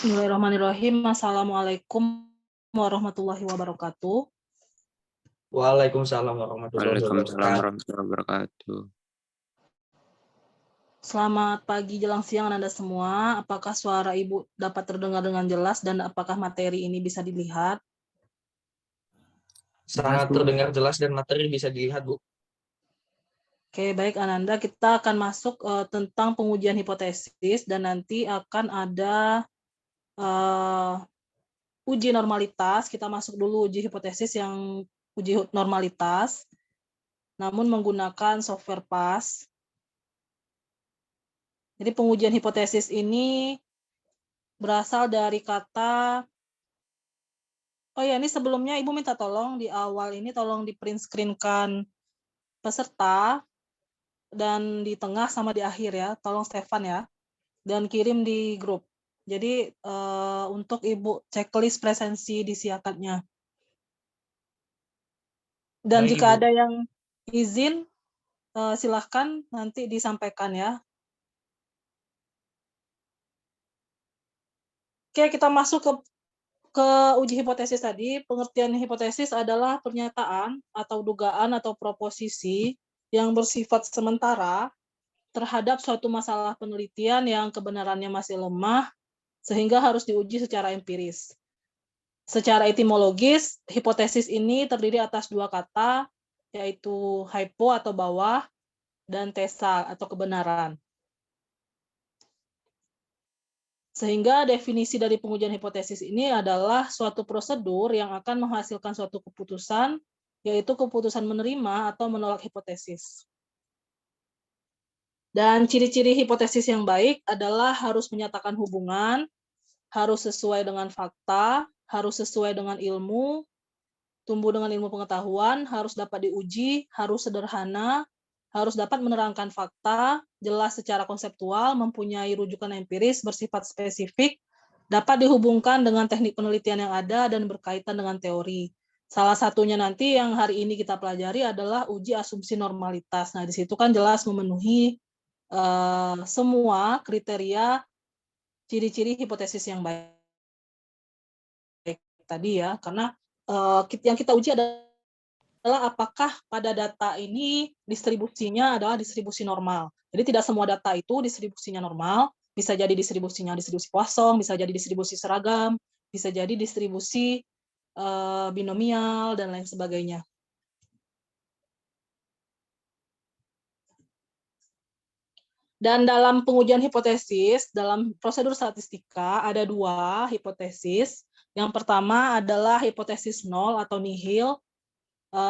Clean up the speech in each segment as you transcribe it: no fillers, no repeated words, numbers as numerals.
Bismillahirrahmanirrahim. Assalamualaikum warahmatullahi wabarakatuh. Waalaikumsalam warahmatullahi Waalaikumsalam wabarakatuh. warahmatullahi wabarakatuh. Selamat pagi jelang siang Anda semua. Apakah suara Ibu dapat terdengar dengan jelas dan apakah materi ini bisa dilihat? Sangat terdengar jelas dan materi bisa dilihat, Bu. Oke, baik Ananda, kita akan masuk tentang pengujian hipotesis dan nanti akan ada uji normalitas. Kita masuk dulu uji hipotesis yang uji normalitas, namun menggunakan software PAS. Jadi pengujian hipotesis ini berasal dari kata, oh ya, ini sebelumnya Ibu minta tolong di awal ini tolong di print screen-kan peserta dan di tengah sama di akhir ya, tolong Stefan ya, dan kirim di grup. Jadi untuk Ibu checklist presensi di siakatnya. Dan Baik, jika Ibu. ada yang izin, silahkan nanti disampaikan ya. Oke, kita masuk ke uji hipotesis tadi. Pengertian hipotesis adalah pernyataan atau dugaan atau proposisi yang bersifat sementara terhadap suatu masalah penelitian yang kebenarannya masih lemah sehingga harus diuji secara empiris. Secara etimologis, hipotesis ini terdiri atas dua kata, yaitu hypo atau bawah dan tesa atau kebenaran. Sehingga definisi dari pengujian hipotesis ini adalah suatu prosedur yang akan menghasilkan suatu keputusan, yaitu keputusan menerima atau menolak hipotesis. Dan ciri-ciri hipotesis yang baik adalah harus menyatakan hubungan, harus sesuai dengan fakta, harus sesuai dengan ilmu, tumbuh dengan ilmu pengetahuan, harus dapat diuji, harus sederhana, harus dapat menerangkan fakta, jelas secara konseptual, mempunyai rujukan empiris, bersifat spesifik, dapat dihubungkan dengan teknik penelitian yang ada dan berkaitan dengan teori. Salah satunya nanti yang hari ini kita pelajari adalah uji asumsi normalitas. Nah, di situ kan jelas memenuhi semua kriteria ciri-ciri hipotesis yang baik tadi ya, karena yang kita uji adalah apakah pada data ini distribusinya adalah distribusi normal. Jadi tidak semua data itu distribusinya normal, bisa jadi distribusinya distribusi Poisson, bisa jadi distribusi seragam, bisa jadi distribusi binomial, dan lain sebagainya. Dan dalam pengujian hipotesis, dalam prosedur statistika ada dua hipotesis. Yang pertama adalah hipotesis nol atau nihil.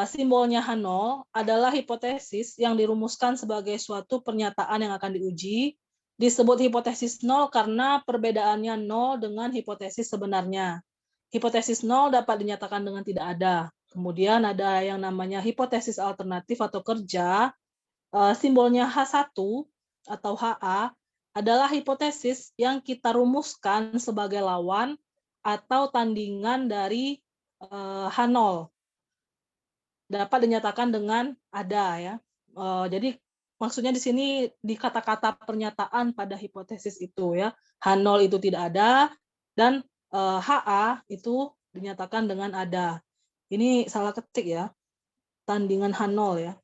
Simbolnya H0 adalah hipotesis yang dirumuskan sebagai suatu pernyataan yang akan diuji. Disebut hipotesis nol karena perbedaannya nol dengan hipotesis sebenarnya. Hipotesis nol dapat dinyatakan dengan tidak ada. Kemudian ada yang namanya hipotesis alternatif atau kerja. Simbolnya H1 atau HA adalah hipotesis yang kita rumuskan sebagai lawan atau tandingan dari H0. Dapat dinyatakan dengan ada ya. Jadi maksudnya di sini di kata-kata pernyataan pada hipotesis itu ya. H0 itu tidak ada dan HA itu dinyatakan dengan ada. Ini salah ketik ya. Tandingan H0 ya.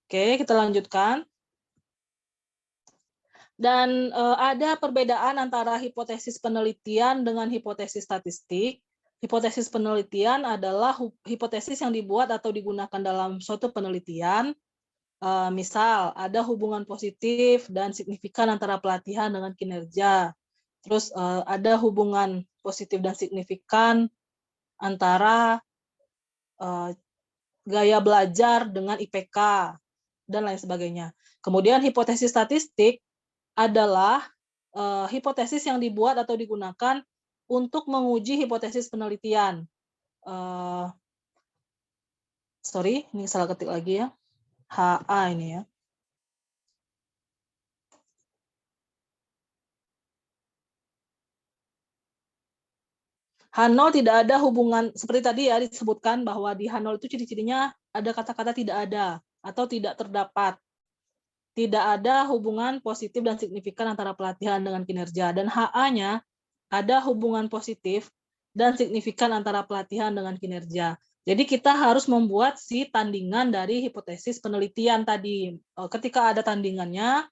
Oke, kita lanjutkan. Dan ada perbedaan antara hipotesis penelitian dengan hipotesis statistik. Hipotesis penelitian adalah hipotesis yang dibuat atau digunakan dalam suatu penelitian. Misal, ada hubungan positif dan signifikan antara pelatihan dengan kinerja. Terus ada hubungan positif dan signifikan antara gaya belajar dengan IPK, dan lain sebagainya. Kemudian hipotesis statistik adalah hipotesis yang dibuat atau digunakan untuk menguji hipotesis penelitian. Sorry, ini salah ketik lagi ya. HA ini ya. H0 tidak ada hubungan, seperti tadi ya disebutkan bahwa di H0 itu ciri-cirinya ada kata-kata tidak ada atau tidak terdapat. Tidak ada hubungan positif dan signifikan antara pelatihan dengan kinerja. Dan HA-nya ada hubungan positif dan signifikan antara pelatihan dengan kinerja. Jadi kita harus membuat si tandingan dari hipotesis penelitian tadi. Ketika ada tandingannya,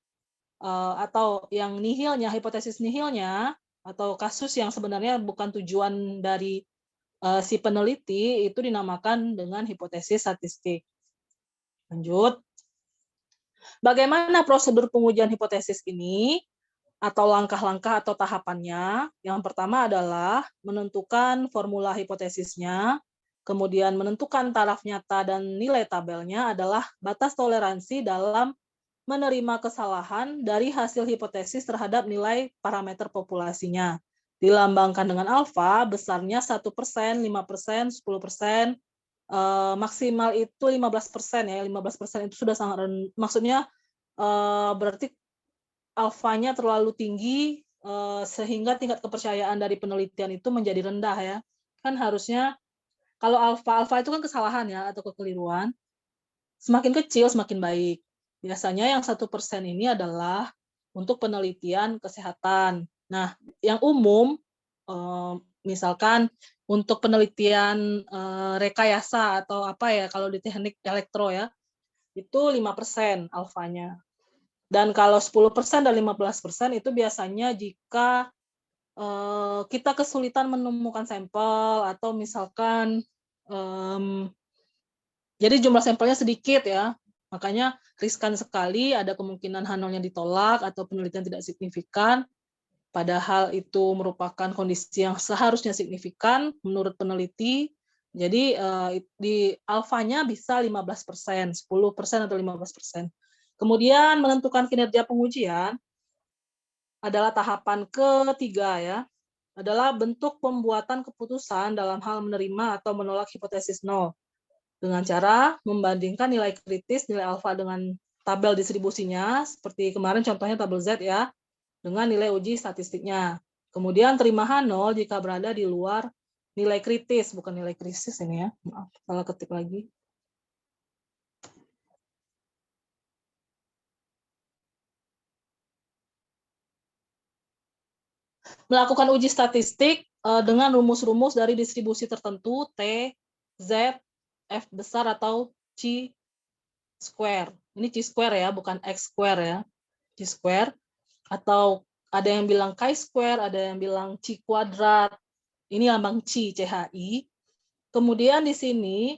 atau yang nihilnya, hipotesis nihilnya, atau kasus yang sebenarnya bukan tujuan dari si peneliti, itu dinamakan dengan hipotesis statistik. Lanjut. Bagaimana prosedur pengujian hipotesis ini? Atau langkah-langkah atau tahapannya. Yang pertama adalah menentukan formula hipotesisnya, kemudian menentukan taraf nyata dan nilai tabelnya adalah batas toleransi dalam menerima kesalahan dari hasil hipotesis terhadap nilai parameter populasinya. Dilambangkan dengan alfa, besarnya 1%, 5%, 10%, maksimal itu 15% ya. 15% itu sudah sangat rendah. Maksudnya berarti alfanya terlalu tinggi sehingga tingkat kepercayaan dari penelitian itu menjadi rendah ya. Kan harusnya kalau alfa itu kan kesalahan ya atau kekeliruan, semakin kecil semakin baik. Biasanya yang 1% ini adalah untuk penelitian kesehatan. Nah, yang umum misalkan untuk penelitian rekayasa atau apa ya kalau di teknik elektro ya, itu 5% alfanya. Dan kalau 10% dan 15% itu biasanya jika kita kesulitan menemukan sampel atau misalkan jadi jumlah sampelnya sedikit ya, makanya riskan sekali ada kemungkinan H0-nya ditolak atau penelitian tidak signifikan, padahal itu merupakan kondisi yang seharusnya signifikan menurut peneliti. Jadi di alfanya bisa 15%, 10% atau 15%. Kemudian menentukan kinerja pengujian adalah tahapan ketiga ya, adalah bentuk pembuatan keputusan dalam hal menerima atau menolak hipotesis nol dengan cara membandingkan nilai kritis, nilai alfa dengan tabel distribusinya, seperti kemarin contohnya tabel Z ya, dengan nilai uji statistiknya. Kemudian terima H0 jika berada di luar nilai kritis, bukan nilai krisis ini ya, maaf, salah ketik lagi. Melakukan uji statistik dengan rumus-rumus dari distribusi tertentu T, Z, F besar atau C square. Ini C square ya, bukan X square ya. C square atau ada yang bilang chi square, ada yang bilang chi kuadrat. Ini lambang chi, CHI. Kemudian di sini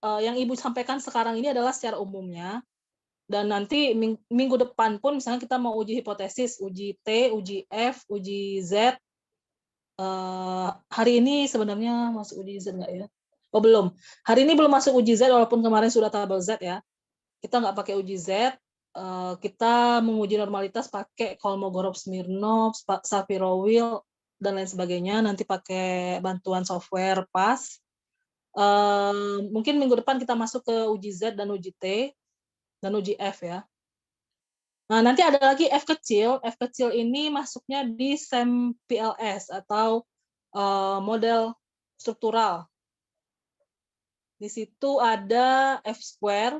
yang Ibu sampaikan sekarang ini adalah secara umumnya. Dan nanti minggu depan pun misalnya kita mau uji hipotesis, uji T, uji F, uji Z. Hari ini sebenarnya masuk uji Z nggak ya? Oh belum. Hari ini belum masuk uji Z walaupun kemarin sudah tabel Z ya. Kita nggak pakai uji Z. Kita menguji normalitas pakai Kolmogorov-Smirnov, Sapiro-Wheel, dan lain sebagainya. Nanti pakai bantuan software PAS. Mungkin minggu depan kita masuk ke uji Z dan uji T dan uji F ya. Nah, nanti ada lagi F kecil. F kecil ini masuknya di SEM PLS atau model struktural. Di situ ada F square,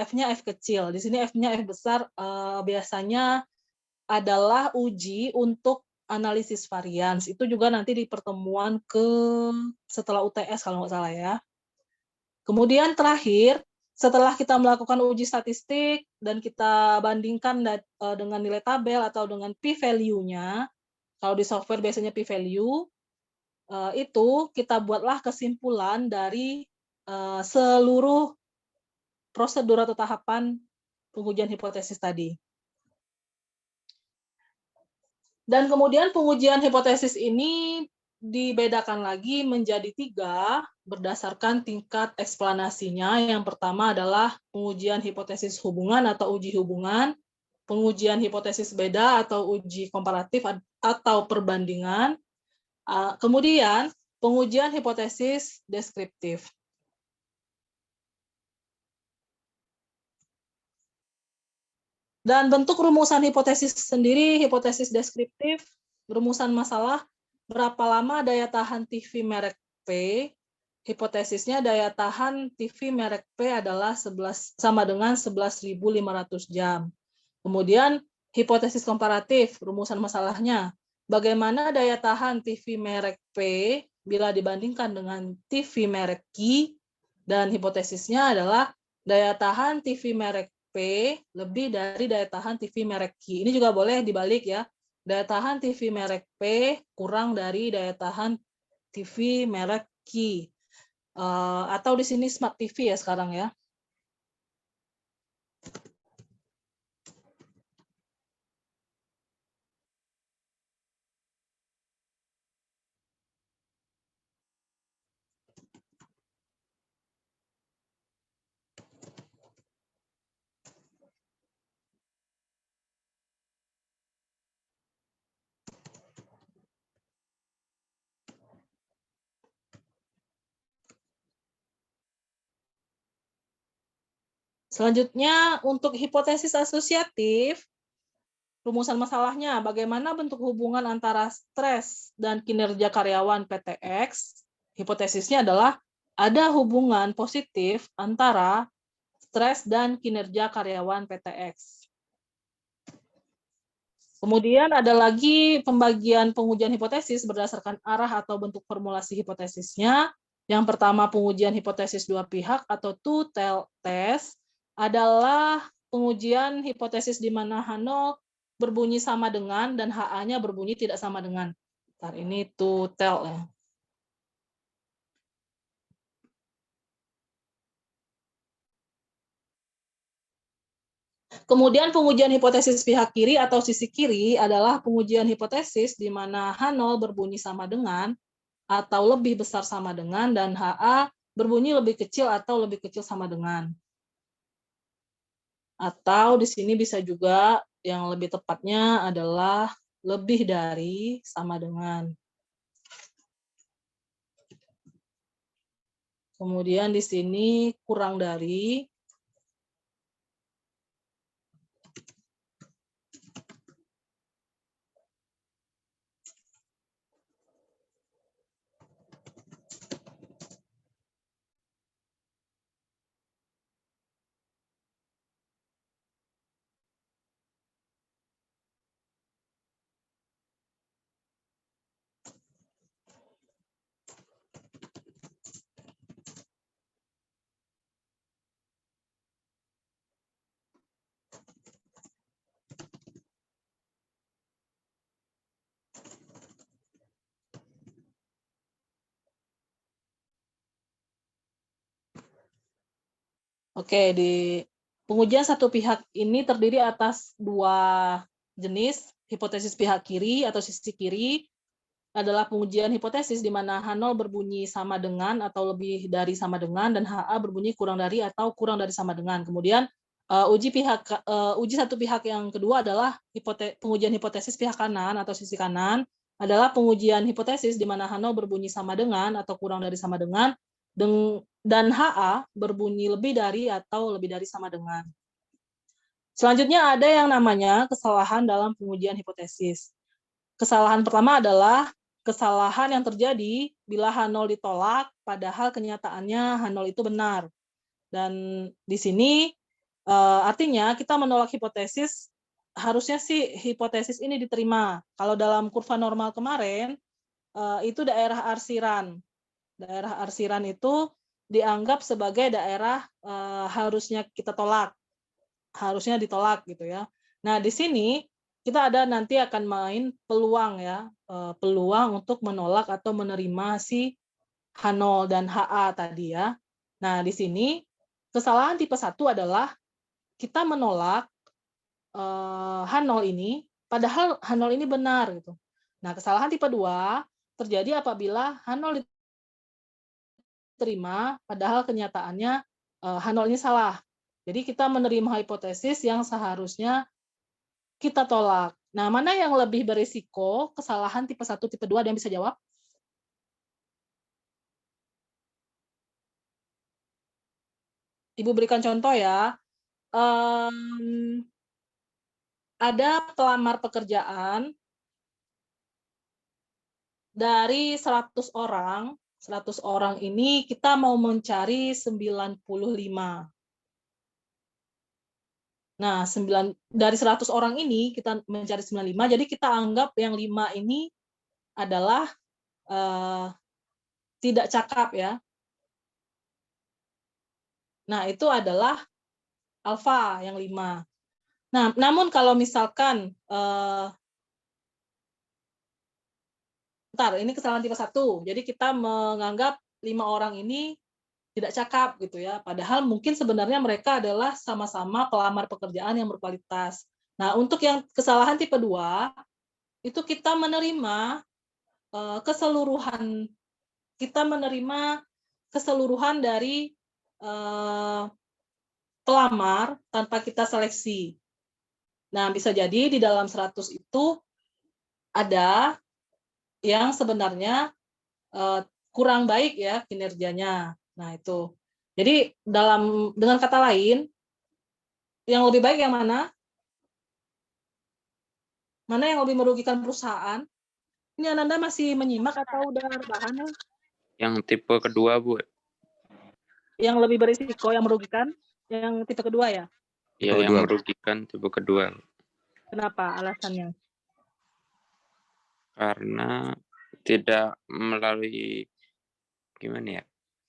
F-nya F kecil. Di sini F-nya F besar biasanya adalah uji untuk analisis varians. Itu juga nanti di pertemuan setelah UTS kalau nggak salah ya. Kemudian terakhir, setelah kita melakukan uji statistik dan kita bandingkan dengan nilai tabel atau dengan p-value-nya, kalau di software biasanya p-value, itu kita buatlah kesimpulan dari seluruh prosedur atau tahapan pengujian hipotesis tadi. Dan kemudian pengujian hipotesis ini dibedakan lagi menjadi 3 berdasarkan tingkat eksplanasinya. Yang pertama adalah pengujian hipotesis hubungan atau uji hubungan, pengujian hipotesis beda atau uji komparatif atau perbandingan, kemudian pengujian hipotesis deskriptif. Dan bentuk rumusan hipotesis sendiri, hipotesis deskriptif, rumusan masalah berapa lama daya tahan TV merek P. Hipotesisnya daya tahan TV merek P adalah sama dengan 11.500 jam. Kemudian hipotesis komparatif, rumusan masalahnya. Bagaimana daya tahan TV merek P bila dibandingkan dengan TV merek Q? Dan hipotesisnya adalah daya tahan TV merek P lebih dari daya tahan TV merek Q. Ini juga boleh dibalik ya. Daya tahan TV merek P kurang dari daya tahan TV merek Q. Atau di sini Smart TV ya sekarang ya. Selanjutnya, untuk hipotesis asosiatif, rumusan masalahnya, bagaimana bentuk hubungan antara stres dan kinerja karyawan PTX? Hipotesisnya adalah ada hubungan positif antara stres dan kinerja karyawan PTX. Kemudian ada lagi pembagian pengujian hipotesis berdasarkan arah atau bentuk formulasi hipotesisnya. Yang pertama, pengujian hipotesis dua pihak atau two-tailed test adalah pengujian hipotesis di mana H0 berbunyi sama dengan dan HA-nya berbunyi tidak sama dengan. Ntar ini two-tailed ya. Kemudian pengujian hipotesis pihak kiri atau sisi kiri adalah pengujian hipotesis di mana H0 berbunyi sama dengan atau lebih besar sama dengan dan HA berbunyi lebih kecil atau lebih kecil sama dengan. Atau di sini bisa juga yang lebih tepatnya adalah lebih dari sama dengan. Kemudian di sini kurang dari. Oke, di pengujian satu pihak ini terdiri atas dua jenis, hipotesis pihak kiri atau sisi kiri adalah pengujian hipotesis di mana H0 berbunyi sama dengan atau lebih dari sama dengan dan HA berbunyi kurang dari atau kurang dari sama dengan. Kemudian uji satu pihak yang kedua adalah pengujian hipotesis pihak kanan atau sisi kanan adalah pengujian hipotesis di mana H0 berbunyi sama dengan atau kurang dari sama dengan dan HA berbunyi lebih dari atau lebih dari sama dengan. Selanjutnya ada yang namanya kesalahan dalam pengujian hipotesis. Kesalahan pertama adalah kesalahan yang terjadi bila H0 ditolak, padahal kenyataannya H0 itu benar. Dan di sini artinya kita menolak hipotesis, harusnya sih hipotesis ini diterima. Kalau dalam kurva normal kemarin, itu daerah arsiran. Daerah arsiran itu dianggap sebagai daerah harusnya kita tolak, harusnya ditolak gitu ya. Nah, di sini kita ada nanti akan main peluang ya, peluang untuk menolak atau menerima si H0 dan HA tadi ya. Nah, di sini kesalahan tipe 1 adalah kita menolak H0 ini padahal H0 ini benar gitu. Nah, kesalahan tipe 2 terjadi apabila H0 diterima padahal kenyataannya H0 ini salah. Jadi kita menerima hipotesis yang seharusnya kita tolak. Nah, mana yang lebih berisiko kesalahan tipe 1, tipe 2, ada yang bisa jawab? Ibu berikan contoh ya. Ada pelamar pekerjaan dari 100 orang ini kita mau mencari 95. Nah, dari 100 orang ini kita mencari 95, jadi kita anggap yang 5 ini adalah tidak cakap ya. Nah, itu adalah alfa yang 5. Nah, namun kalau misalkan ini kesalahan tipe 1. Jadi kita menganggap 5 orang ini tidak cakap gitu ya. Padahal mungkin sebenarnya mereka adalah sama-sama pelamar pekerjaan yang berkualitas. Nah, untuk yang kesalahan tipe 2 itu kita menerima keseluruhan dari pelamar tanpa kita seleksi. Nah, bisa jadi di dalam 100 itu ada yang sebenarnya kurang baik ya kinerjanya. Nah, itu. Jadi dengan kata lain, yang lebih baik yang mana? Mana yang lebih merugikan perusahaan? Ini Ananda masih menyimak atau udah rebahan ya? Yang tipe kedua, Bu. Yang lebih berisiko, yang merugikan? Yang tipe kedua ya? Iya, yang merugikan tipe kedua. Kenapa alasannya? Karena tidak melalui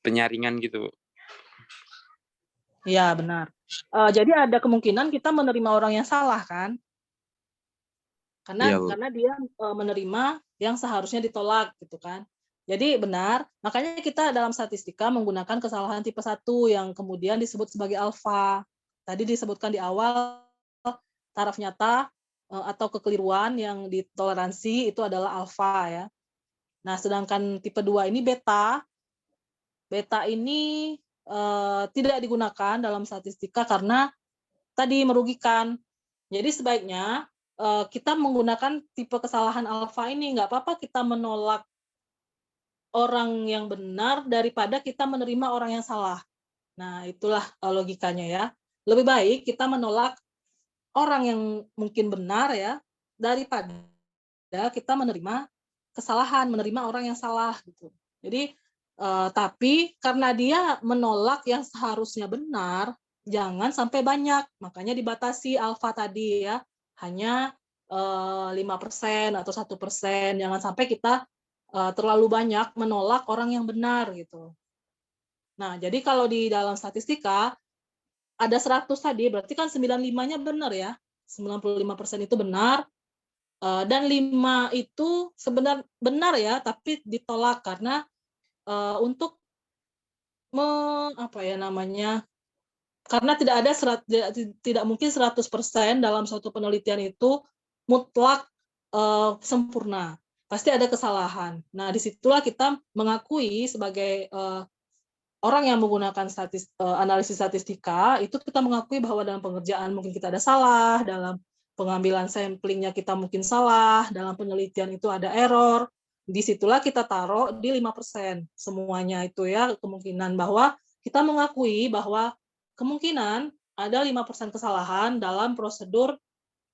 penyaringan gitu. Iya, benar. Jadi ada kemungkinan kita menerima orang yang salah kan? Karena dia menerima yang seharusnya ditolak gitu kan. Jadi benar, makanya kita dalam statistika menggunakan kesalahan tipe 1 yang kemudian disebut sebagai alfa. Tadi disebutkan di awal taraf nyata atau kekeliruan yang ditoleransi itu adalah alfa ya. Nah, sedangkan tipe 2 ini beta. Beta ini tidak digunakan dalam statistika karena tadi merugikan. Jadi sebaiknya kita menggunakan tipe kesalahan alfa ini, nggak apa-apa kita menolak orang yang benar daripada kita menerima orang yang salah. Nah, itulah logikanya ya. Lebih baik kita menolak orang yang mungkin benar ya, daripada kita menerima kesalahan, menerima orang yang salah gitu. Jadi tapi karena dia menolak yang seharusnya benar, jangan sampai banyak. Makanya dibatasi alfa tadi ya, hanya 5% atau 1%. Jangan sampai kita terlalu banyak menolak orang yang benar gitu. Nah, jadi kalau di dalam statistika ada 100 tadi, berarti kan 95-nya benar ya. 95% itu benar, dan 5 itu sebenarnya benar ya, tapi ditolak karena untuk karena tidak mungkin 100% dalam suatu penelitian itu mutlak sempurna. Pasti ada kesalahan. Nah, disitulah kita mengakui sebagai orang yang menggunakan analisis statistika, itu kita mengakui bahwa dalam pengerjaan mungkin kita ada salah, dalam pengambilan samplingnya kita mungkin salah, dalam penelitian itu ada error. Disitulah kita taruh di 5%. Semuanya itu ya, kemungkinan bahwa kita mengakui bahwa kemungkinan ada 5% kesalahan dalam prosedur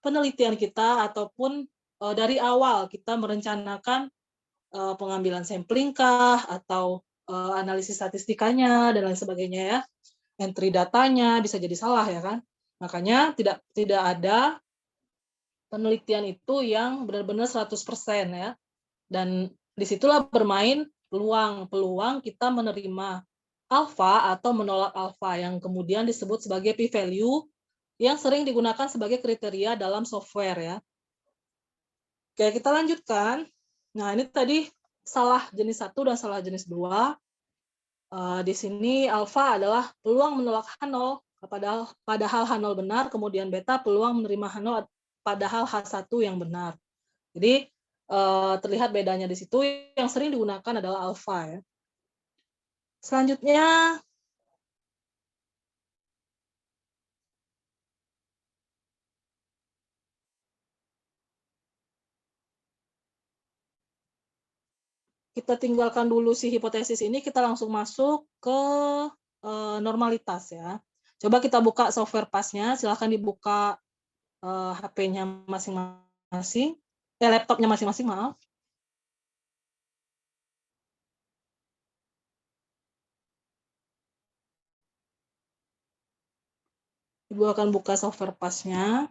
penelitian kita ataupun dari awal kita merencanakan pengambilan sampling kah atau analisis statistikanya dan lain sebagainya ya. Entry datanya bisa jadi salah ya kan. Makanya tidak ada penelitian itu yang benar-benar 100% ya. Dan disitulah bermain peluang kita menerima alfa atau menolak alfa yang kemudian disebut sebagai p-value yang sering digunakan sebagai kriteria dalam software ya. Oke, kita lanjutkan. Nah, ini tadi salah jenis 1 dan salah jenis 2. Di sini alfa adalah peluang menolak H0 padahal H0 benar, kemudian beta peluang menerima H0 padahal H1 yang benar. Jadi terlihat bedanya di situ, yang sering digunakan adalah alfa ya. Selanjutnya kita tinggalkan dulu si hipotesis ini, kita langsung masuk ke normalitas ya. Coba kita buka software PAS-nya, silahkan dibuka HP-nya masing-masing, laptopnya masing-masing, maaf. Ibu akan buka software PAS-nya.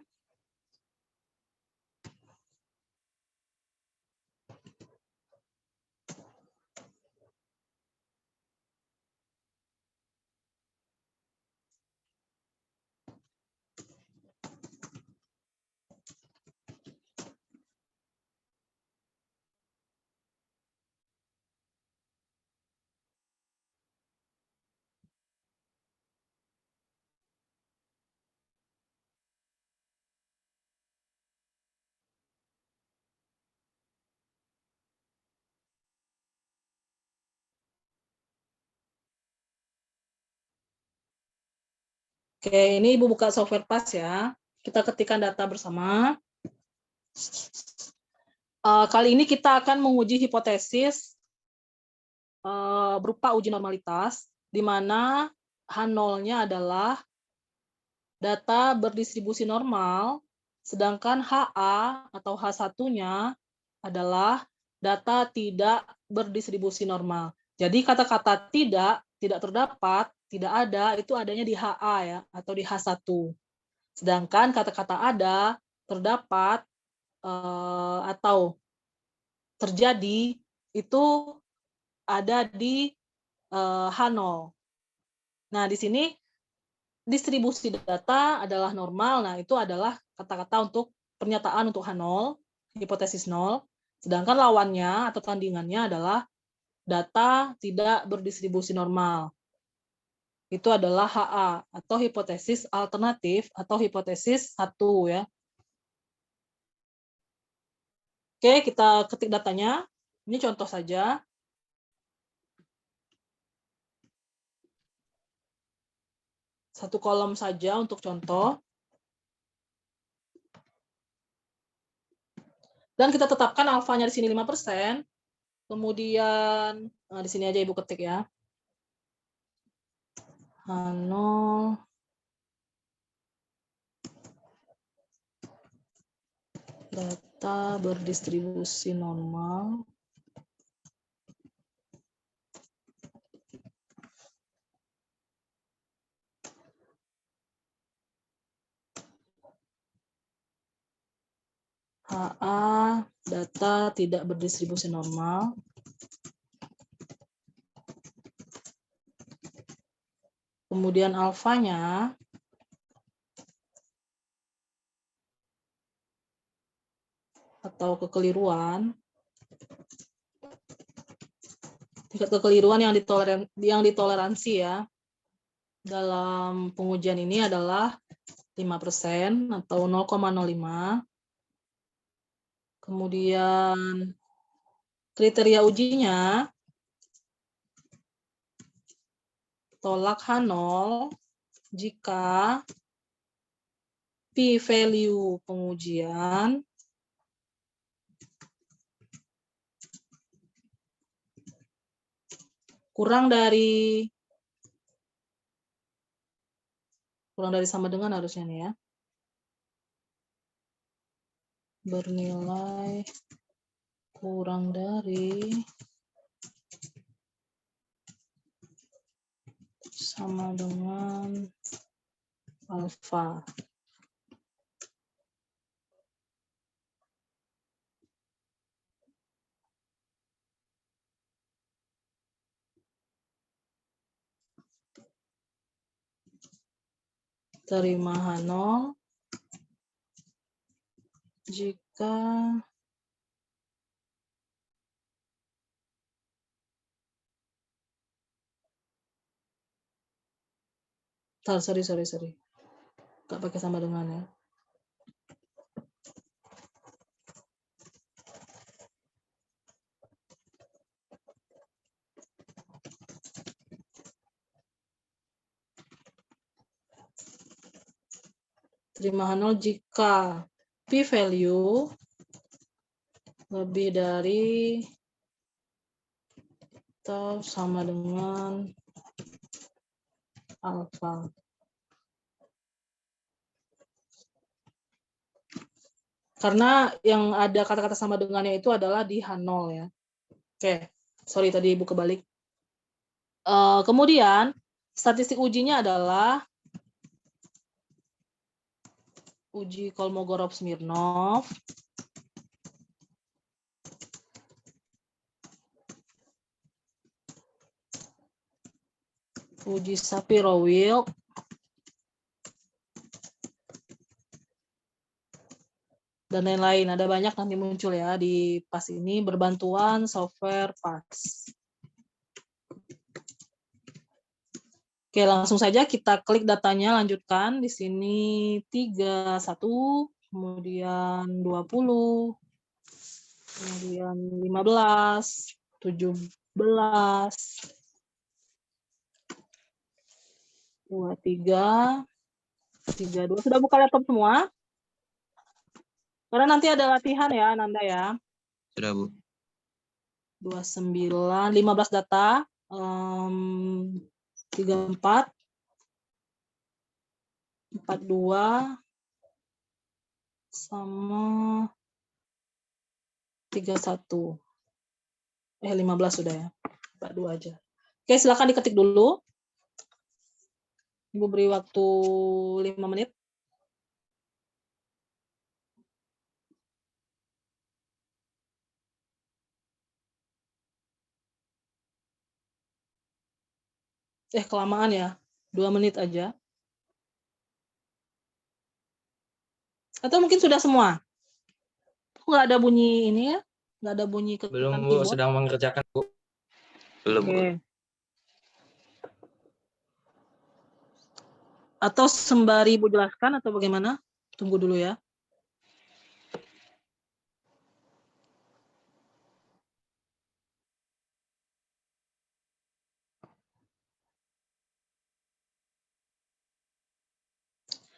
Oke, ini Ibu buka software PAS ya. Kita ketikkan data bersama. Kali ini kita akan menguji hipotesis berupa uji normalitas, di mana H0-nya adalah data berdistribusi normal, sedangkan HA atau H1-nya adalah data tidak berdistribusi normal. Jadi kata-kata tidak terdapat, tidak ada, itu adanya di HA ya, atau di H1. Sedangkan kata-kata ada, terdapat, atau terjadi, itu ada di H0. Nah, di sini distribusi data adalah normal. Nah, itu adalah kata-kata untuk pernyataan untuk H0, hipotesis 0. Sedangkan lawannya atau tandingannya adalah data tidak berdistribusi normal. Itu adalah HA atau hipotesis alternatif atau hipotesis 1 ya. Oke, kita ketik datanya. Ini contoh saja. Satu kolom saja untuk contoh. Dan kita tetapkan alfanya di sini 5%. Kemudian, di sini aja Ibu ketik ya. H0 data berdistribusi normal. HA data tidak berdistribusi normal. Kemudian alfanya atau kekeliruan, tingkat kekeliruan yang ditoleransi ya dalam pengujian ini adalah 5% atau 0,05. Kemudian kriteria ujinya tolak H0 jika p-value pengujian kurang dari sama dengan harusnya nih ya. Bernilai kurang dari sama dengan alfa. Terima H0 jika sorry. Nggak pakai sama dengan ya. Terima H0 jika p-value lebih dari atau sama dengan alfa. Karena yang ada kata-kata sama dengannya itu adalah di H0 ya. Oke, sorry tadi Ibu kebalik. Kemudian statistik ujinya adalah uji Kolmogorov-Smirnov. Uji Shapiro-Wilk. Dan lain-lain. Ada banyak nanti muncul ya di PAS ini, berbantuan software PAS. Oke, langsung saja kita klik datanya, lanjutkan. Di sini 31, kemudian 20, kemudian 15, 17, 23, 32. Sudah buka laptop semua? Karena nanti ada latihan ya, Nanda ya. Sudah, Bu. 29, 15 data, 34, 42, sama 31. 15 sudah ya. 42 aja. Oke, silakan diketik dulu. Ibu beri waktu 5 menit. Kelamaan ya. 2 menit aja. Atau mungkin sudah semua? Nggak ada bunyi ini ya? Nggak ada bunyi Belum, ketikan Bu. keyboard? Sedang mengerjakan, Bu. Belum, Bu. Oke. Atau sembari Ibu jelaskan atau bagaimana? Tunggu dulu ya.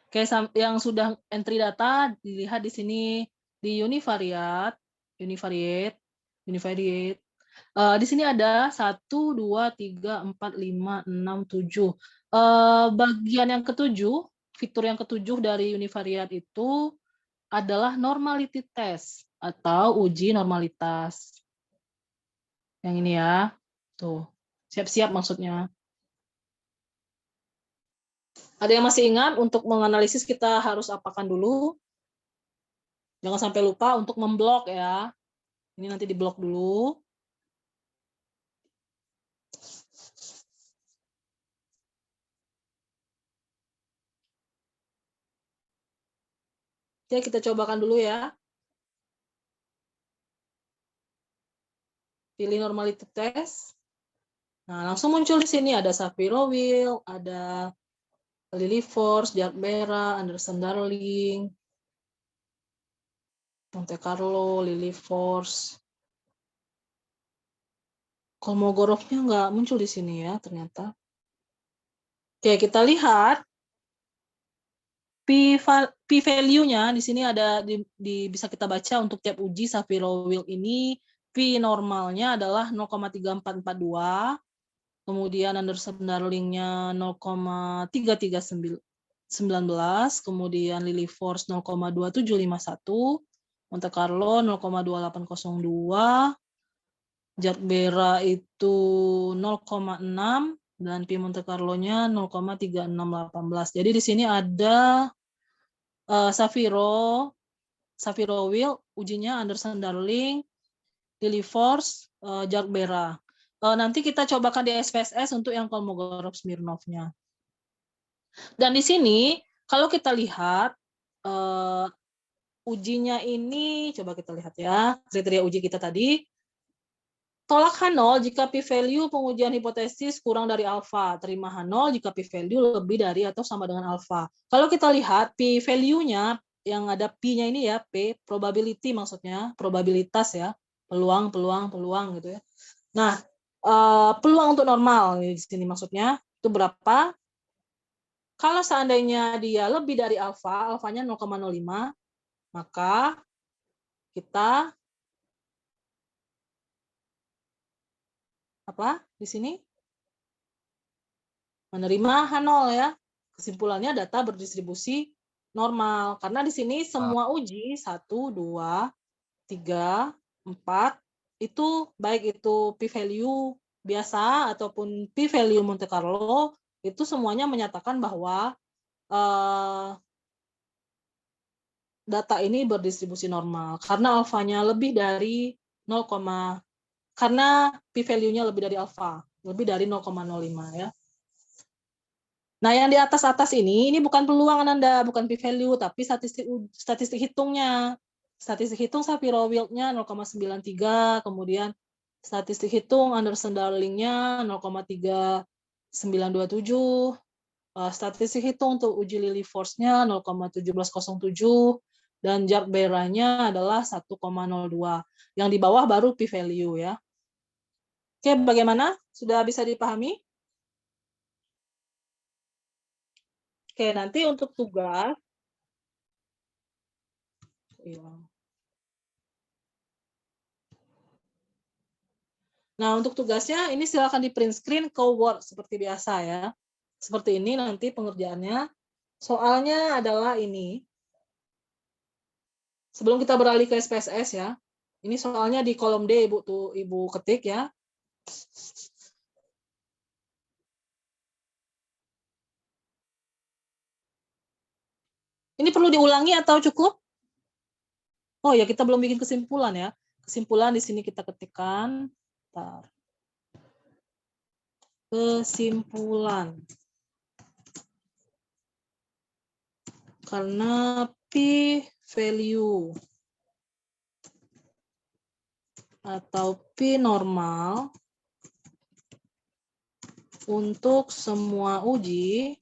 Oke, yang sudah entry data dilihat di sini di univariate. Di sini ada 1, 2, 3, 4, 5, 6, 7. Bagian yang ketujuh, fitur yang ketujuh dari univariate itu adalah normality test atau uji normalitas. Yang ini ya. Tuh, siap-siap maksudnya. Ada yang masih ingat untuk menganalisis kita harus apakan dulu? Jangan sampai lupa untuk memblok ya. Ini nanti diblok dulu. Oke, kita cobakan dulu ya. Pilih normality test. Nah, langsung muncul di sini ada Shapiro-Wilk, ada Lily-Force, Jark-Bera, Anderson-Darling, Monte Carlo, Lily-Force. Kolmogorovnya nggak muncul di sini ya ternyata. Oke, kita lihat P-value-nya di sini ada bisa kita baca untuk tiap uji Shapiro-Wilk ini. P normalnya adalah 0,3442. Kemudian Anderson-Darling-nya 0,3319, kemudian Lily-Force 0,2751, Monte Carlo 0,2802, Jark-Bera itu 0,6, dan Pi Monte Carlo-nya 0,3618. Jadi di sini ada Shapiro-Wilk, ujinya Anderson-Darling, Lily-Force, Jark-Bera. Nanti kita cobakan di SPSS untuk yang Kolmogorov-Smirnov-nya. Dan di sini, kalau kita lihat, ujinya ini, coba kita lihat ya, kriteria uji kita tadi, tolak H0 jika P-value pengujian hipotesis kurang dari alfa, terima H0 jika P-value lebih dari atau sama dengan alfa. Kalau kita lihat P-value-nya, yang ada P-nya ini ya, P, probability maksudnya, probabilitas ya, peluang gitu ya. Nah, peluang untuk normal di sini maksudnya itu berapa? Kalau seandainya dia lebih dari alfa, alfanya 0,05, maka kita apa di sini? Menerima H0 ya. Kesimpulannya data berdistribusi normal karena di sini semua uji 1, 2, 3, 4 itu baik itu p-value biasa ataupun p-value Monte Carlo itu semuanya menyatakan bahwa data ini berdistribusi normal karena alfanya lebih dari 0, karena p-value-nya lebih dari alfa, lebih dari 0,05 ya. Nah, yang di atas ini bukan peluang Ananda, bukan p-value, tapi statistik hitungnya. Statistik hitung Shapiro-Wilk-nya 0,93, kemudian statistik hitung Anderson-Darling-nya 0,3927, statistik hitung untuk uji Lilly force-nya 0,1707, dan Jark-Berra-nya adalah 1,02. Yang di bawah baru p-value ya. Oke, bagaimana? Sudah bisa dipahami? Oke, nanti untuk tugas. Nah, untuk tugasnya ini silakan di print screen ke Word seperti biasa ya. Seperti ini nanti pengerjaannya. Soalnya adalah ini. Sebelum kita beralih ke SPSS ya. Ini soalnya di kolom D Ibu ketik ya. Ini perlu diulangi atau cukup? Oh ya, kita belum bikin kesimpulan ya. Kesimpulan di sini kita ketikkan. Bentar. Kesimpulan. Karena p-value atau p normal untuk semua uji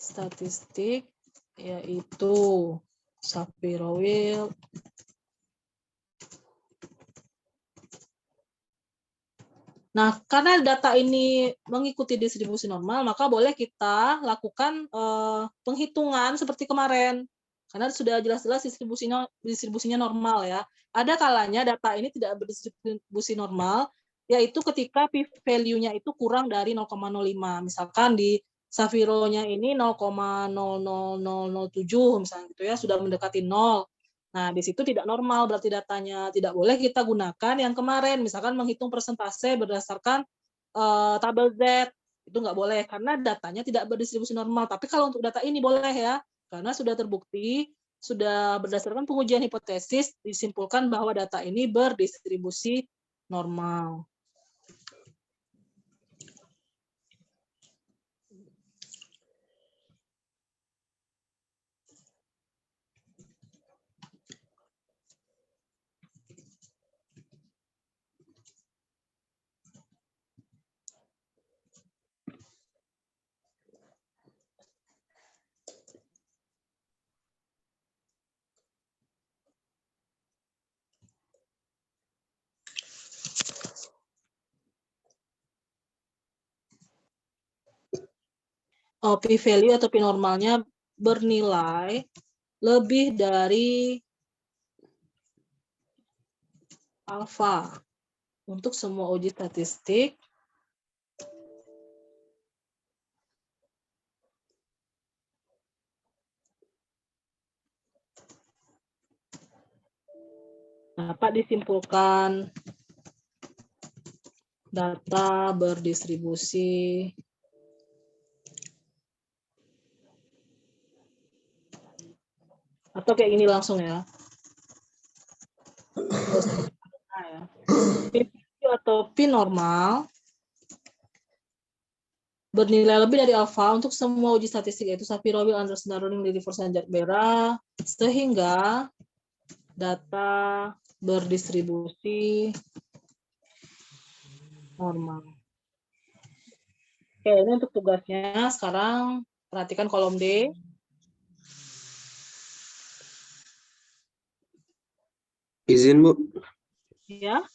statistik yaitu Shapiro-Wilk, nah, karena data ini mengikuti distribusi normal, maka boleh kita lakukan penghitungan seperti kemarin. Karena sudah jelas-jelas distribusinya normal ya. Ada kalanya data ini tidak berdistribusi normal, yaitu ketika p-value-nya itu kurang dari 0,05. Misalkan di Shapiro-nya ini 0,00007 misalnya gitu ya, sudah mendekati 0. Nah, di situ tidak normal berarti datanya. Tidak boleh kita gunakan yang kemarin, misalkan menghitung persentase berdasarkan tabel Z. Itu nggak boleh, karena datanya tidak berdistribusi normal. Tapi kalau untuk data ini boleh ya, karena sudah terbukti, sudah berdasarkan pengujian hipotesis, disimpulkan bahwa data ini berdistribusi normal. P-value atau P-normalnya bernilai lebih dari alfa untuk semua uji statistik dapat disimpulkan data berdistribusi atau kayak gini langsung ya. P-value atau P-normal bernilai lebih dari alfa untuk semua uji statistik yaitu Shapiro-Wilk, Anderson-Darling, Lilly force, dan Jark-Berra, sehingga data berdistribusi normal. Oke, ini untuk tugasnya. Sekarang perhatikan kolom D. Izin, Bu. Ya.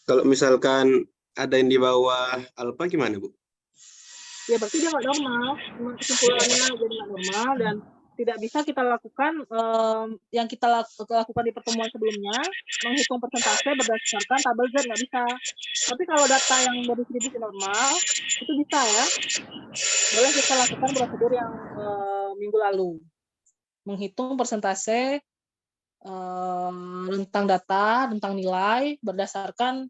Kalau misalkan ada yang di bawah alfa gimana, Bu? Ya berarti dia nggak normal. Kesimpulannya jadi nggak normal dan tidak bisa kita lakukan yang kita lakukan di pertemuan sebelumnya, menghitung persentase berdasarkan tabel Z, nggak bisa. Tapi kalau data yang berdistribusi normal, itu bisa ya. Boleh kita lakukan prosedur yang minggu lalu. Menghitung persentase rentang data, rentang nilai, berdasarkan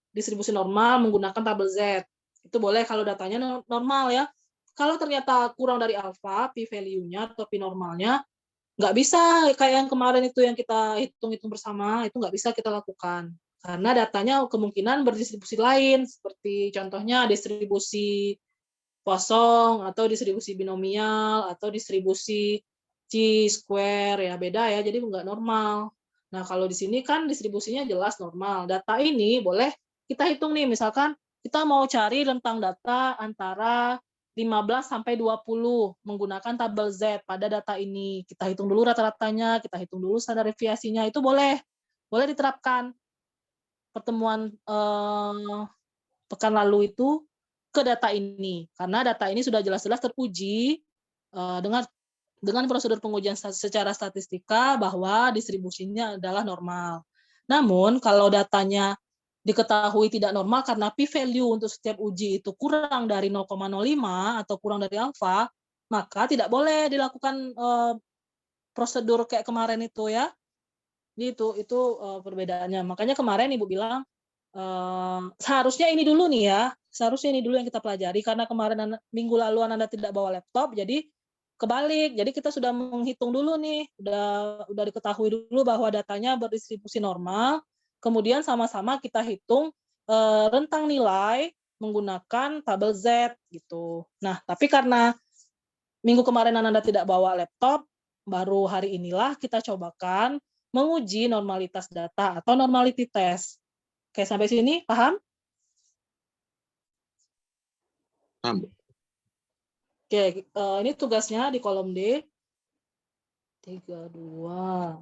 distribusi normal menggunakan tabel Z. Itu boleh kalau datanya normal ya. kalau ternyata kurang dari alfa, p-value-nya atau p-normalnya, nggak bisa kayak yang kemarin itu yang kita hitung-hitung bersama, itu nggak bisa kita lakukan. Karena datanya kemungkinan berdistribusi lain, seperti contohnya distribusi kosong, atau distribusi binomial, atau distribusi chi-square, ya beda ya, jadi nggak normal. Nah, kalau di sini kan distribusinya jelas normal. Data ini boleh kita hitung nih, misalkan kita mau cari rentang data antara 15 sampai 20 menggunakan tabel Z pada data ini. Kita hitung dulu rata-ratanya, kita hitung dulu standar deviasinya, itu boleh diterapkan. Pertemuan pekan lalu itu ke data ini, karena data ini sudah jelas-jelas teruji dengan prosedur pengujian secara statistika bahwa distribusinya adalah normal. Namun kalau datanya diketahui tidak normal karena p-value untuk setiap uji itu kurang dari 0,05 atau kurang dari alfa, maka tidak boleh dilakukan prosedur kayak kemarin itu ya. Itu perbedaannya. Makanya kemarin Ibu bilang seharusnya ini dulu nih ya, seharusnya ini dulu yang kita pelajari karena kemarin minggu lalu Anda tidak bawa laptop, jadi kebalik. Jadi kita sudah menghitung dulu nih, udah diketahui dulu bahwa datanya berdistribusi normal. Kemudian sama-sama kita hitung rentang nilai menggunakan tabel Z gitu. Nah, tapi karena minggu kemarin Anda tidak bawa laptop, baru hari inilah kita cobakan menguji normalitas data atau normality test. Oke, sampai sini paham? Paham, Bu. Oke, ini tugasnya di kolom D. 32.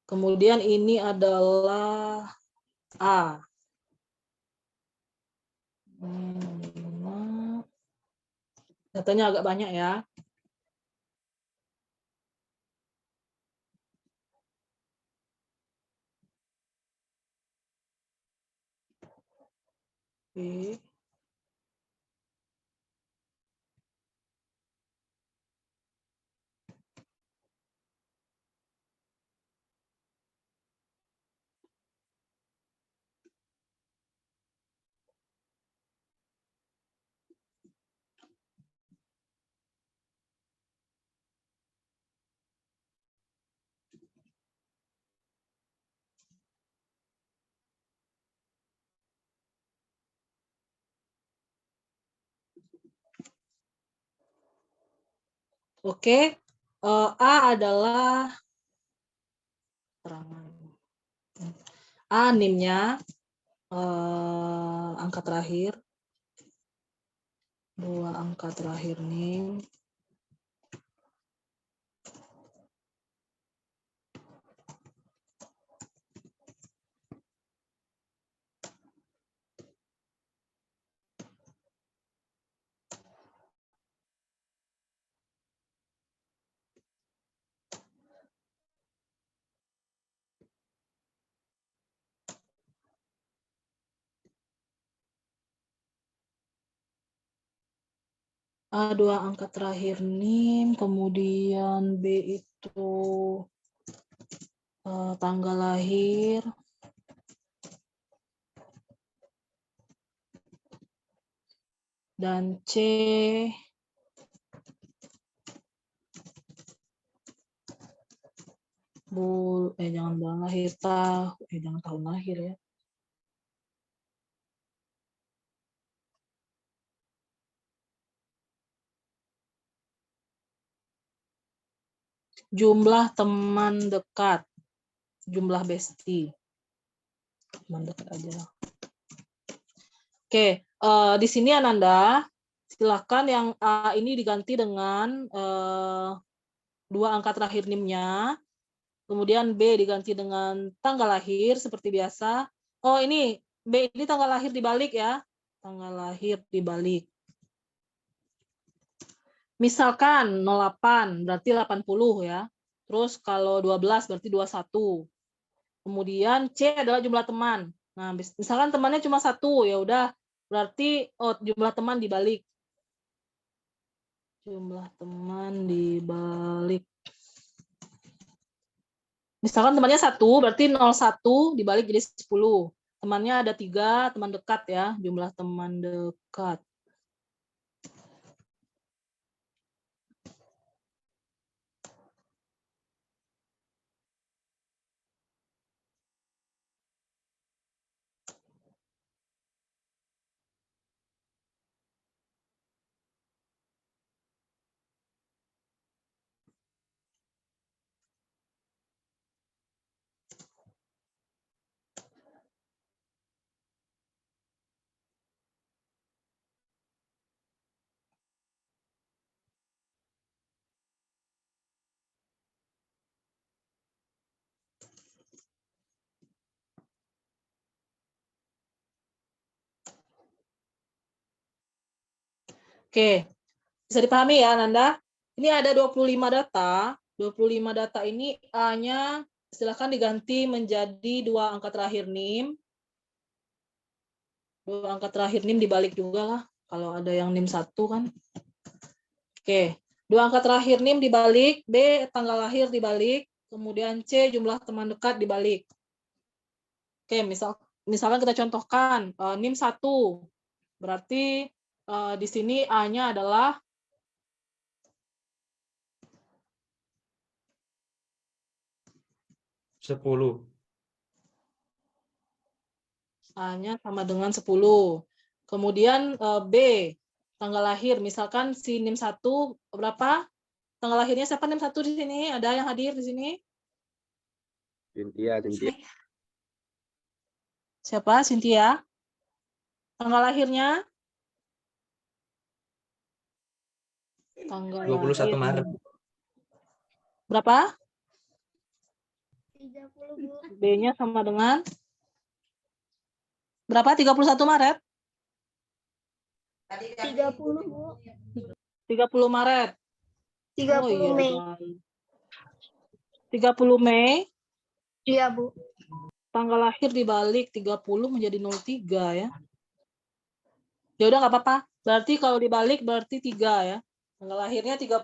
Kemudian ini adalah A. Datanya agak banyak ya. Oke. Oke, A adalah terangan. A NIM-nya angka terakhir, 2 angka terakhir NIM. A 2 angka terakhir NIM, kemudian B itu tanggal lahir, dan C jangan bulan lahir, jangan tahun lahir ya. Jumlah teman dekat, jumlah bestie. Teman dekat aja. Oke, di sini Ananda, silakan yang A ini diganti dengan 2 angka terakhir NIM-nya. Kemudian B diganti dengan tanggal lahir seperti biasa. Oh, ini B ini tanggal lahir dibalik ya. Tanggal lahir dibalik. Misalkan 08 berarti 80 ya. Terus kalau 12 berarti 21. Kemudian C adalah jumlah teman. Nah, misalkan temannya cuma 1, ya udah berarti jumlah teman dibalik. Jumlah teman dibalik. Misalkan temannya 1, berarti 01 dibalik jadi 10. temannya ada 3, teman dekat ya, jumlah teman dekat. Oke, bisa dipahami ya, Nanda? Ini ada 25 data. 25 data ini A-nya silakan diganti menjadi 2 angka terakhir NIM. 2 angka terakhir NIM dibalik juga lah. Kalau ada yang NIM 1 kan. Oke, 2 angka terakhir NIM dibalik, B tanggal lahir dibalik, kemudian C jumlah teman dekat dibalik. Oke, misalkan kita contohkan NIM 1. Berarti di sini A-nya adalah 10. A-nya sama dengan 10. Kemudian B, tanggal lahir. Misalkan si NIM 1 berapa? Tanggal lahirnya siapa NIM 1 di sini? Ada yang hadir di sini? Cynthia. Siapa? Cynthia. Tanggal lahirnya? Tanggal 21 lahir. Maret. Berapa? 30, Bu. B-nya sama dengan berapa? 31 Maret? 30, Bu. 30 Maret. 30 Oh iya, Mei. 30 Mei. Iya, Bu. Tanggal lahir dibalik 30 menjadi 03 ya. Ya udah nggak apa-apa. Berarti kalau dibalik berarti 3 ya. Tanggal lahirnya 30.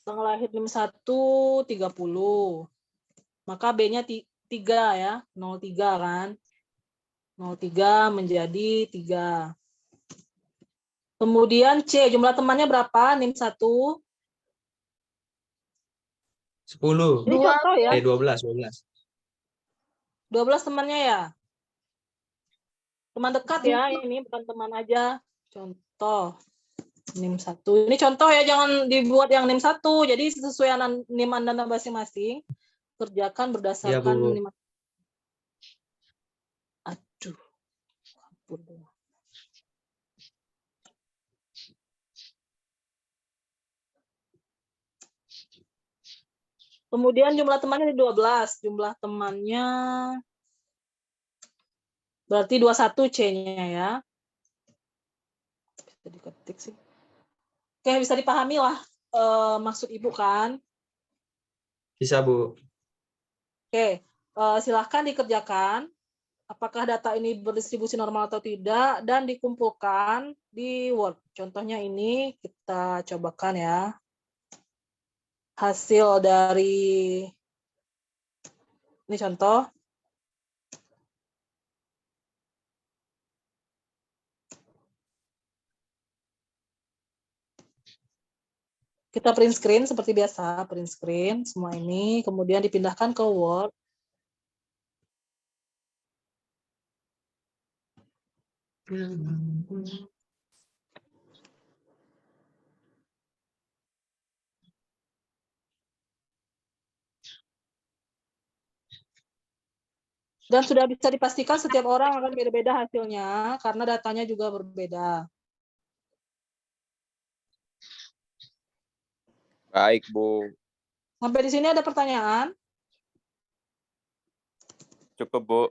Tanggal lahir NIM 1 30. Maka B-nya 3 ya. 03 kan. 03 menjadi 3. Kemudian C, jumlah temannya berapa? NIM 1. 10. Ini contoh ya. 12. 12 temannya ya. Teman dekat ya, ini bukan teman aja. Contoh. NIM 1. Ini contoh ya, jangan dibuat yang NIM 1. Jadi sesuai NIM Anda masing-masing. Kerjakan berdasarkan Iya, Bu. NIM. Aduh. Ampun. Kemudian jumlah temannya 12. Jumlah temannya berarti 21 C-nya ya. Bisa diketik sih. Oke, bisa dipahami lah maksud Ibu kan? Bisa, Bu. Oke, silahkan dikerjakan. Apakah data ini berdistribusi normal atau tidak, dan dikumpulkan di Word. Contohnya ini kita cobakan ya. Hasil dari, ini contoh. Kita print screen seperti biasa, print screen semua ini, kemudian dipindahkan ke Word. Dan sudah bisa dipastikan setiap orang akan beda-beda hasilnya, karena datanya juga berbeda. Baik, Bu. Sampai di sini ada pertanyaan? Cukup, Bu.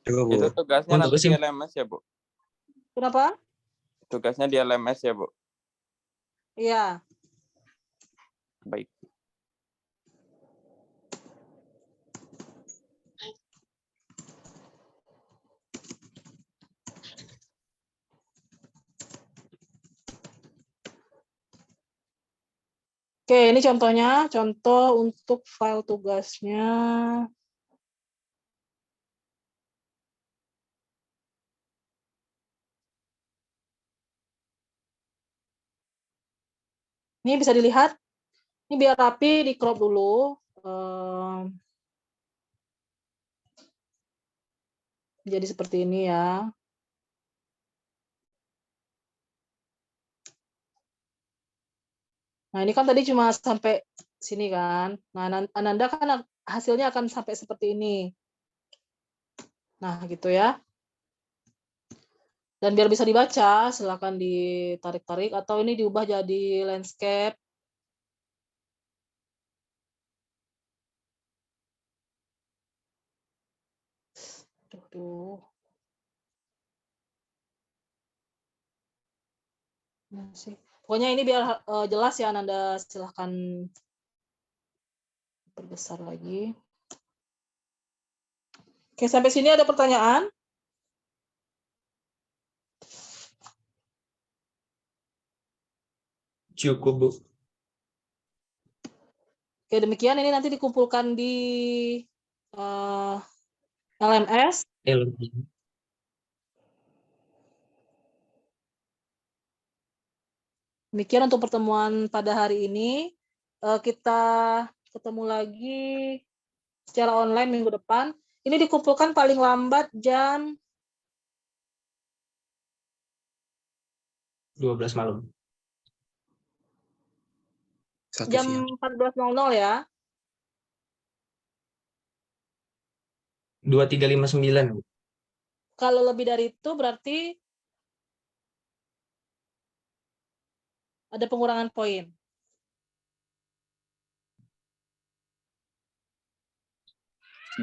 Cukup, Bu. Itu tugasnya Untuk nanti di LMS ya, Bu? Kenapa? Tugasnya di LMS ya, Bu? Iya. Baik. Oke, ini contohnya, contoh untuk file tugasnya. Ini bisa dilihat. Ini biar rapi, di crop dulu. Jadi seperti ini ya. Nah, ini kan tadi cuma sampai sini kan. Nah, Ananda kan hasilnya akan sampai seperti ini. Nah, gitu ya. Dan biar bisa dibaca, silakan ditarik-tarik atau ini diubah jadi landscape. Tuh. Nah, sih. Pokoknya ini biar jelas ya, Ananda silahkan perbesar lagi. Oke, sampai sini ada pertanyaan? Cukup, Bu. Oke, demikian ini nanti dikumpulkan di LMS. Demikian untuk pertemuan pada hari ini. Kita ketemu lagi secara online minggu depan. Ini dikumpulkan paling lambat jam 12 malam. jam 14.00 ya. 2359, Bu. Kalau lebih dari itu berarti ada pengurangan poin.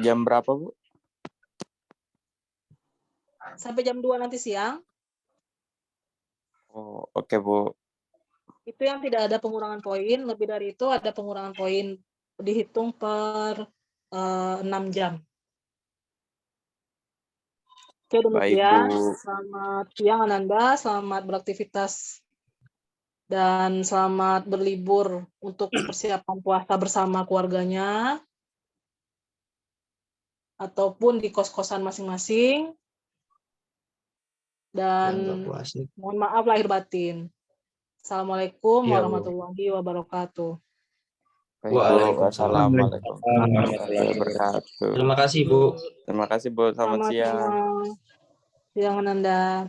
Jam berapa, Bu? Sampai jam 2 nanti siang. Oh, oke, Bu. Itu yang tidak ada pengurangan poin. Lebih dari itu ada pengurangan poin. Dihitung per 6 jam. Oke, Baik, demikian. Bu. Selamat siang, Ananda. Selamat beraktivitas. Dan selamat berlibur untuk persiapan puasa bersama keluarganya. Ataupun di kos-kosan masing-masing. Dan mohon maaf lahir batin. Assalamualaikum Iya, Bu. warahmatullahi wabarakatuh. Baik, Bu. Waalaikumsalam. Wassalamualaikum warahmatullahi wabarakatuh. Terima kasih, Bu. Terima kasih, Bu. Selamat siang. Siang, Ananda.